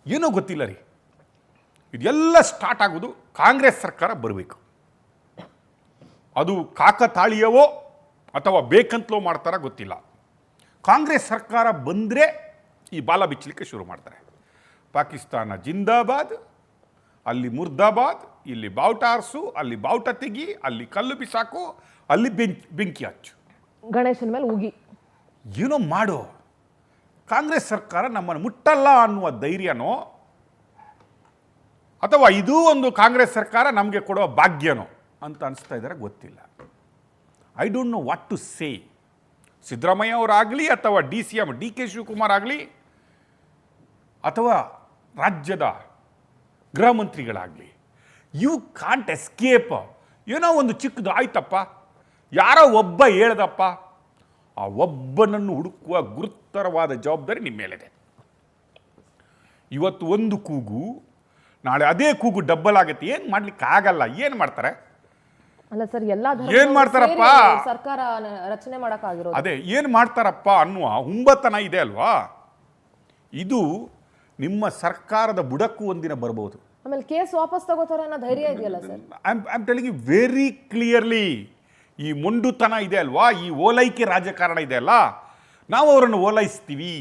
ಏನೋ ಗೊತ್ತಿಲ್ಲ ರೀ. ಇದೆಲ್ಲ ಸ್ಟಾರ್ಟ್ ಆಗೋದು ಕಾಂಗ್ರೆಸ್ ಸರ್ಕಾರ ಬರಬೇಕು. ಅದು ಕಾಕತಾಳೀಯವೋ ಅಥವಾ ಬೇಕಂತಲೋ ಮಾಡ್ತಾರ ಗೊತ್ತಿಲ್ಲ. ಕಾಂಗ್ರೆಸ್ ಸರ್ಕಾರ ಬಂದರೆ ಈ ಬಾಲ ಬಿಚ್ಚಲಿಕ್ಕೆ ಶುರು ಮಾಡ್ತಾರೆ. ಪಾಕಿಸ್ತಾನ ಜಿಂದಾಬಾದ್, ಅಲ್ಲಿ ಮುರ್ದಾಬಾದ್, ಇಲ್ಲಿ ಬಾವುಟ ಆರಿಸು, ಅಲ್ಲಿ ಬಾವುಟ ತೆಗಿ, ಅಲ್ಲಿ ಕಲ್ಲು ಬಿಸಾಕು, ಅಲ್ಲಿ ಬೆಂಕಿ ಹಚ್ಚು, ಗಣೇಶನ ಮೇಲೆ ಉಗಿ, ಏನೋ ಮಾಡು. ಕಾಂಗ್ರೆಸ್ ಸರ್ಕಾರ ನಮ್ಮನ್ನು ಮುಟ್ಟಲ್ಲ ಅನ್ನುವ ಧೈರ್ಯನೋ ಅಥವಾ ಇದೂ ಒಂದು ಕಾಂಗ್ರೆಸ್ ಸರ್ಕಾರ ನಮಗೆ ಕೊಡುವ ಭಾಗ್ಯನೋ ಅಂತ ಅನಿಸ್ತಾ ಇದ್ದಾರೆ, ಗೊತ್ತಿಲ್ಲ. I don't know what to say. Siddaramaiah ಅವರಾಗಲಿ ಅಥವಾ CM DK ಶಿವಕುಮಾರ್ ಆಗಲಿ ಅಥವಾ ರಾಜ್ಯದ ಗೃಹ ಮಂತ್ರಿಗಳಾಗಲಿ, ಯು ಕಾಂಟ್ ಎಸ್ಕೇಪ್. ಏನೋ ಒಂದು ಚಿಕ್ಕದು ಆಯ್ತಪ್ಪ, ಯಾರೋ ಒಬ್ಬ ಹೇಳ್ದಪ್ಪ, ಆ ಒಬ್ಬನನ್ನು ಹುಡುಕುವ ಗುರುತರವಾದ ಜವಾಬ್ದಾರಿ ನಿಮ್ಮ ಮೇಲಿದೆ. ಇವತ್ತು ಒಂದು ಕೂಗು, ನಾಳೆ ಅದೇ ಕೂಗು ಡಬ್ಬಲ್ ಆಗುತ್ತೆ. ಏನು ಮಾಡ್ಲಿಕ್ಕೆ ಆಗಲ್ಲ. ಏನು ಮಾಡ್ತಾರೆ? ಅಲ್ಲ ಸರ್, ಎಲ್ಲ ಏನ್ ಮಾಡ್ತಾರಪ್ಪ? ಸರ್ಕಾರ ರಚನೆ ಮಾಡಕ್ಕಾಗಿರೋದು ಅದೇ ಏನು ಮಾಡ್ತಾರಪ್ಪ ಅನ್ನುವ ಹುಂಬತನ ಇದೆ ಅಲ್ವಾ. ಇದು ನಿಮ್ಮ ಸರ್ಕಾರದ ಬುಡಕ್ಕೂ ಒಂದಿನ ಬರಬಹುದು. ಆಮೇಲೆ ಕೇಸ್ ವಾಪಸ್ ತಗೋತಾರೆ ಅನ್ನೋ ಧೈರ್ಯ ಇದೆಯಲ್ಲ ಸರ್. I am telling you very clearly. ಈ ಮೊಂಡುತನ ಇದೆ ಅಲ್ವಾ, ಈ ಓಲೈಕೆ ರಾಜಕಾರಣ ಇದೆ ಅಲ್ಲ, ನಾವು ಅವರನ್ನು ಓಲೈಸ್ತೀವಿ,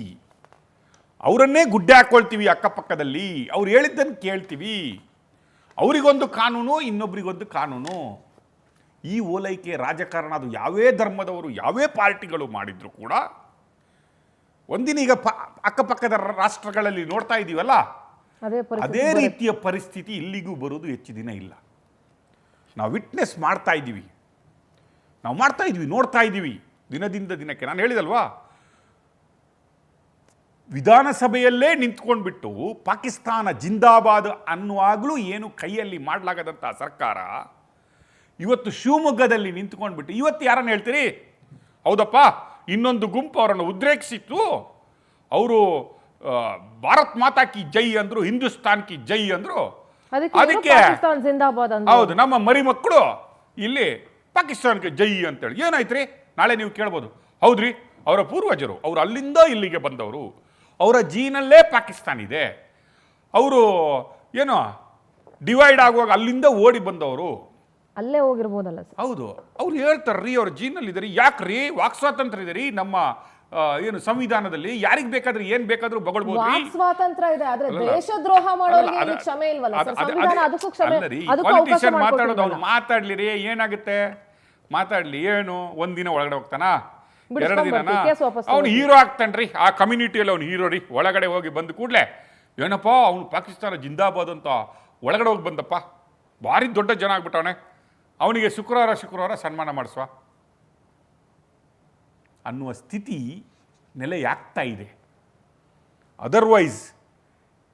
ಅವರನ್ನೇ ಗುಡ್ಡೆ ಹಾಕ್ಕೊಳ್ತೀವಿ ಅಕ್ಕಪಕ್ಕದಲ್ಲಿ, ಅವ್ರು ಹೇಳಿದ್ದನ್ನು ಕೇಳ್ತೀವಿ. ಅವರಿಗೊಂದು ಕಾನೂನು, ಇನ್ನೊಬ್ರಿಗೊಂದು ಕಾನೂನು. ಈ ಓಲೈಕೆ ರಾಜಕಾರಣ ಅದು ಯಾವೇ ಧರ್ಮದವರು, ಯಾವೇ ಪಾರ್ಟಿಗಳು ಮಾಡಿದ್ರು ಕೂಡ ಒಂದಿನ ಈಗ ಅಕ್ಕಪಕ್ಕದ ರಾಷ್ಟ್ರಗಳಲ್ಲಿ ನೋಡ್ತಾ ಇದ್ದೀವಲ್ಲ, ಅದೇ ರೀತಿಯ ಪರಿಸ್ಥಿತಿ ಇಲ್ಲಿಗೂ ಬರೋದು ಹೆಚ್ಚು ದಿನ ಇಲ್ಲ. ನಾವು ವಿಟ್ನೆಸ್ ಮಾಡ್ತಾ ಇದ್ದೀವಿ, ನೋಡ್ತಾ ಇದ್ದೀವಿ ದಿನದಿಂದ ದಿನಕ್ಕೆ. ನಾನು ಹೇಳಿದಲ್ವಾ, ವಿಧಾನಸಭೆಯಲ್ಲೇ ನಿಂತ್ಕೊಂಡ್ಬಿಟ್ಟು ಪಾಕಿಸ್ತಾನ ಜಿಂದಾಬಾದ್ ಅನ್ನುವಾಗಲೂ ಏನು ಕೈಯಲ್ಲಿ ಮಾಡಲಾಗದಂಥ ಸರ್ಕಾರ ಇವತ್ತು ಶಿವಮೊಗ್ಗದಲ್ಲಿ ನಿಂತ್ಕೊಂಡ್ಬಿಟ್ಟು ಇವತ್ತು ಯಾರನ್ನು ಹೇಳ್ತೀರಿ? ಹೌದಪ್ಪ, ಇನ್ನೊಂದು ಗುಂಪು ಅವರನ್ನು ಉದ್ರೇಕಿಸಿತ್ತು, ಅವರು ಭಾರತ್ ಮಾತಾ ಕಿ ಜೈ ಅಂದ್ರು, ಹಿಂದೂಸ್ತಾನ್ ಕಿ ಜೈ ಅಂದ್ರು, ಅದಕ್ಕೆ ಹೌದು ನಮ್ಮ ಮರಿ ಮಕ್ಕಳು ಇಲ್ಲಿ ಪಾಕಿಸ್ತಾನಕ್ಕೆ ಜೈ ಅಂತೇಳಿ. ಏನಾಯ್ತ್ರಿ? ನಾಳೆ ನೀವು ಕೇಳ್ಬೋದು, ಹೌದ್ರಿ ಅವರ ಪೂರ್ವಜರು, ಅವರು ಅಲ್ಲಿಂದ ಇಲ್ಲಿಗೆ ಬಂದವರು, ಅವರ ಜೀನಲ್ಲೇ ಪಾಕಿಸ್ತಾನ ಇದೆ, ಅವರು ಏನೋ ಡಿವೈಡ್ ಆಗುವಾಗ ಅಲ್ಲಿಂದ ಓಡಿ ಬಂದವರು, ಅಲ್ಲೇ ಹೋಗಿರ್ಬೋದಲ್ಲ ಸರ್. ಹೌದು, ಅವ್ರು ಹೇಳ್ತಾರ್ರಿ, ಅವ್ರ ಜೀನಲ್ಲಿ ಇದಾರೆ. ಯಾಕ್ರಿ? ವಾಕ್ ಸ್ವಾತಂತ್ರ್ಯ ಇದೆ ರೀ ನಮ್ಮ ಏನು ಸಂವಿಧಾನದಲ್ಲಿ, ಯಾರಿಗೆ ಬೇಕಾದ್ರೆ ಏನ್ ಬೇಕಾದ್ರೂ ಬಗಳ್ಬೋದು. ಸ್ವಾತಂತ್ರ್ಯ ಇದೆ, ಆದ್ರೆ ದೇಶದ್ರೋಹ ಮಾಡೋರಿಗೆ ಕ್ಷಮೆ ಇಲ್ವಲ್ಲ ಸರ್. ಸಂವಿಧಾನ ಅದಕ್ಕೂ ಕ್ಷಮೆ, ಪೊಲಿಟಿಷಿಯನ್ ಮಾತಾಡೋದು, ಅವ್ರು ಮಾತಾಡ್ಲಿ ರೀ, ಏನಾಗುತ್ತೆ? ಮಾತಾಡ್ಲಿ, ಏನು ಒಂದಿನ ಒಳಗಡೆ ಹೋಗ್ತಾನ, 2 ದಿನನ ಅವ್ನು ಹೀರೋ ಆಗ್ತಾನ್ರಿ. ಆ ಕಮ್ಯುನಿಟಿಯಲ್ಲಿ ಅವ್ನು ಹೀರೋ ರೀ. ಒಳಗಡೆ ಹೋಗಿ ಬಂದ ಕೂಡಲೇ ಏನಪ್ಪ ಅವ್ನು ಪಾಕಿಸ್ತಾನ ಜಿಂದಾಬಾದ್ ಅಂತ ಒಳಗಡೆ ಹೋಗಿ ಬಂದಪ್ಪ, ಭಾರಿ ದೊಡ್ಡ ಜನ ಆಗ್ಬಿಟ್ಟವನೆ, ಅವನಿಗೆ ಶುಕ್ರವಾರ ಸನ್ಮಾನ ಮಾಡಿಸುವ ಅನ್ನುವ ಸ್ಥಿತಿ ನೆಲೆಯಾಗ್ತಾ ಇದೆ. ಅದರ್ವೈಸ್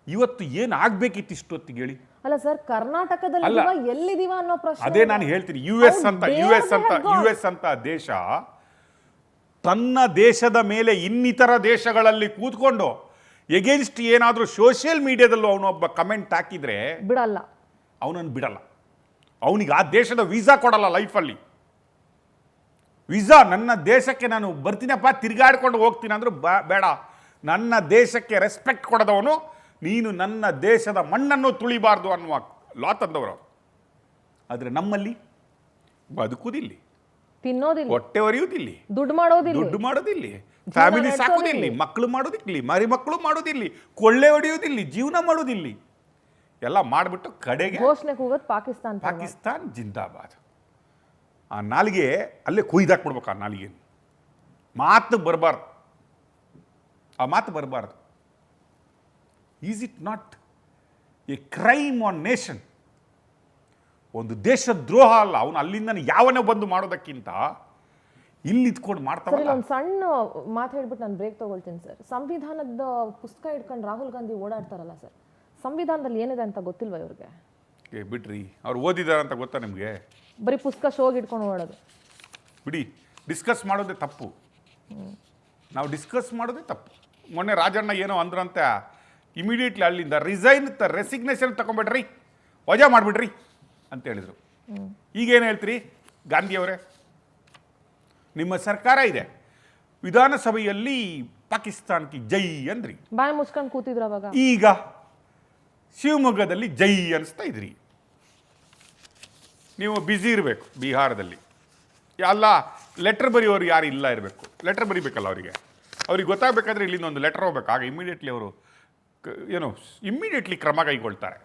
ಇವತ್ತು ಏನಾಗಬೇಕಿತ್ತು ಇಷ್ಟೊತ್ತಿಗೆ ಹೇಳಿ? ಅಲ್ಲ ಸರ್, ಕರ್ನಾಟಕದಲ್ಲಿ ಎಲ್ಲಿದೀವ ಅನ್ನೋ ಪ್ರಶ್ನೆ. ಅದೇ ನಾನು ಹೇಳ್ತೀನಿ. US ಅಂತ ದೇಶ ತನ್ನ ದೇಶದ ಮೇಲೆ ಇನ್ನಿತರ ದೇಶಗಳಲ್ಲಿ ಕೂತ್ಕೊಂಡು ಎಗೇನ್ಸ್ಟ್ ಏನಾದರೂ ಸೋಷಿಯಲ್ ಮೀಡಿಯಾದಲ್ಲೂ ಅವನೊಬ್ಬ ಕಮೆಂಟ್ ಹಾಕಿದ್ರೆ ಬಿಡಲ್ಲ, ಅವನನ್ನು ಬಿಡಲ್ಲ. ಅವನಿಗೆ ಆ ದೇಶದ ವೀಸಾ ಕೊಡಲ್ಲ ಲೈಫಲ್ಲಿ. ವೀಸಾ, ನನ್ನ ದೇಶಕ್ಕೆ ನಾನು ಬರ್ತೀನಪ್ಪ, ತಿರುಗಾಡ್ಕೊಂಡು ಹೋಗ್ತೀನಿ ಅಂದರೂ ಬೇಡ. ನನ್ನ ದೇಶಕ್ಕೆ ರೆಸ್ಪೆಕ್ಟ್ ಕೊಡದವನು ನೀನು ನನ್ನ ದೇಶದ ಮಣ್ಣನ್ನು ತುಳಿಬಾರ್ದು ಅನ್ನುವ ಲಾ ತಂದವರು. ಆದರೆ ನಮ್ಮಲ್ಲಿ ಬದುಕುವುದಿಲ್ಲ, ತಿನ್ನೋದಿಲ್ಲ, ಹೊಟ್ಟೆ ಹೊರೆಯುವುದಿಲ್ಲ, ದುಡ್ಡು ಮಾಡೋದಿಲ್ಲ, ಫ್ಯಾಮಿಲಿ ಸಾಕೋದಿಲ್ಲ, ಮಕ್ಕಳು ಮಾಡೋದಿಲ್ಲ, ಮರಿ ಮಕ್ಕಳು ಮಾಡೋದಿಲ್ಲ, ಕೊಳ್ಳೆ ಹೊಡೆಯೋದಿಲ್ಲ, ಜೀವನ ಮಾಡೋದಿಲ್ಲ, ಎಲ್ಲ ಮಾಡಿಬಿಟ್ಟು ಕಡೆಗೆ ಘೋಷಣೆ ಕೂಗೋದು ಪಾಕಿಸ್ತಾನ್ ಜಿಂದಾಬಾದ್. ಆ ನಾಲಿಗೆ ಅಲ್ಲೇ ಕೊಯ್ದಾಕ್ಬಿಡ್ಬೇಕು. ಆ ನಾಲಿಗೆ ಮಾತು ಬರಬಾರ್ದು, ಆ ಮಾತು ಬರಬಾರ್ದು. Is it not A crime on nation? ಒಂದು ದೇಶ ದ್ರೋಹ ಅಲ್ಲ, ಅವನು ಅಲ್ಲಿಂದ ಯಾವನೇ ಬಂದು ಮಾಡೋದಕ್ಕಿಂತ ಇಲ್ಲಿ ಇದ್ಕೊಂಡು ಮಾಡ್ತಾವಲ್ಲ. ಒಂದು ಸಣ್ಣ ಮಾತು ಹೇಳ್ಬಿಟ್ಟು ನಾನು ಬ್ರೇಕ್ ತಗೊಳ್ತೀನಿ ಸರ್. ಸಂವಿಧಾನದ ಪುಸ್ತಕ ಇಟ್ಕೊಂಡು ರಾಹುಲ್ ಗಾಂಧಿ ಓಡಾಡ್ತಾರಲ್ಲ ಸರ್, ಸಂವಿಧಾನದಲ್ಲಿ ಏನಿದೆ ಅಂತ ಗೊತ್ತಿಲ್ವಾ ಇವ್ರಿಗೆ? ಬಿಡ್ರಿ, ಅವ್ರು ಓದಿದಾರ ಅಂತ ಗೊತ್ತಾ ನಿಮಗೆ? ಬರೀ ಪುಸ್ತಕ ಶೋಗಿ ಇಟ್ಕೊಂಡು ಓಡೋದು ಬಿಡಿ. ಡಿಸ್ಕಸ್ ಮಾಡೋದೇ ತಪ್ಪು, ನಾವು ಡಿಸ್ಕಸ್ ಮಾಡೋದೇ ತಪ್ಪು. ಮೊನ್ನೆ ರಾಜಣ್ಣ ಏನೋ ಅಂದ್ರಂತೆ, ಇಮಿಡಿಯೇಟ್ಲಿ ಅಲ್ಲಿಂದ ರೆಸಿಗ್ನೇಷನ್ ತಗೊಂಡ್ಬಿಡ್ರಿ, ವಜಾ ಮಾಡಿಬಿಡ್ರಿ ಅಂತ ಹೇಳಿದರು. ಈಗೇನು ಹೇಳ್ತೀರಿ ಗಾಂಧಿಯವರೇ? ನಿಮ್ಮ ಸರ್ಕಾರ ಇದೆ, ವಿಧಾನಸಭೆಯಲ್ಲಿ ಪಾಕಿಸ್ತಾನಕ್ಕೆ ಜೈ ಅಂದ್ರಿ, ಬಾಯಿ ಮುಚ್ಕೊಂಡು ಕೂತಿದ್ರು ಅವಾಗ. ಈಗ ಶಿವಮೊಗ್ಗದಲ್ಲಿ ಜೈ ಅನಿಸ್ತಾ ಇದ್ರಿ. ನೀವು ಬ್ಯುಸಿ ಇರಬೇಕು ಬಿಹಾರದಲ್ಲಿ. ಅಲ್ಲ, ಲೆಟ್ರ್ ಬರೆಯೋರು ಯಾರು ಇಲ್ಲ ಇರಬೇಕು. ಲೆಟ್ರ್ ಬರಿಬೇಕಲ್ಲ ಅವ್ರಿಗೆ ಗೊತ್ತಾಗಬೇಕಾದ್ರೆ ಇಲ್ಲಿಂದ ಒಂದು ಲೆಟ್ರ್ ಹೋಗ್ಬೇಕು. ಆಗ ಇಮಿಡಿಯೇಟ್ಲಿ ಅವರು ಇಮ್ಮಿಡಿಯೇಟ್ಲಿ ಕ್ರಮ ಕೈಗೊಳ್ತಾರೆ.